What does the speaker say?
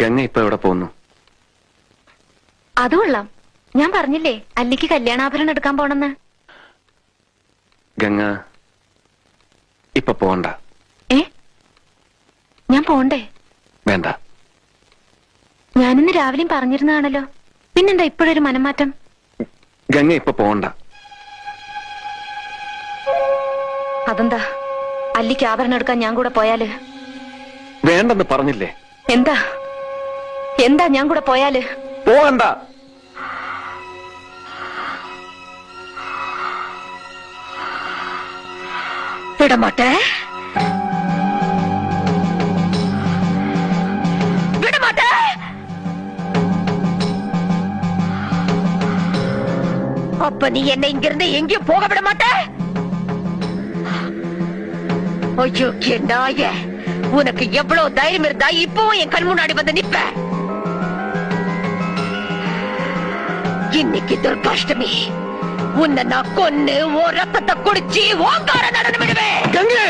ഗംഗ ഇപ്പൊ എവിടെ പോകുന്നു? അത് കൊള്ളാം. ഞാൻ പറഞ്ഞില്ലേ അല്ലിക്ക് കല്യാണാഭരണം എടുക്കാൻ പോണെന്ന്. ഗംഗ ഇപ്പൊ പോണ്ട. ഞാൻ പോണ്ടേ? വേണ്ട. ഞാനിന്ന് രാവിലെയും പറഞ്ഞിരുന്നതാണല്ലോ, പിന്നെന്താ ഇപ്പോഴൊരു മനംമാറ്റം? ഗംഗ ഇപ്പൊ പോണ്ട. അതെന്താ? അല്ലിക്ക് ആഭരണം എടുക്കാൻ ഞാൻ കൂടെ പോയാല്? വേണ്ടെന്ന് പറഞ്ഞില്ലേ? എന്താ എന്താ ഞാൻ കൂടെ പോയാല്? പോകണ്ട. വിടമാട്ടെ, വിടമാട്ടെ. அப்ப நீ என்னை இங்கிருந்து எங்கேயும் போக விட மாட்ட? ஐயோ நாய, உனக்கு எவ்வளவு தைரியம் இருந்தா இப்பவும் என் கண் முன்னாடி வந்து நிப்ப? இன்னைக்கு துர்காஷ்டமி, உன்னை நான் கொன்னு ஓ ரத்தத்தை குடிச்சு ஓங்கார நடனம் விடுவேன். ഗംഗേ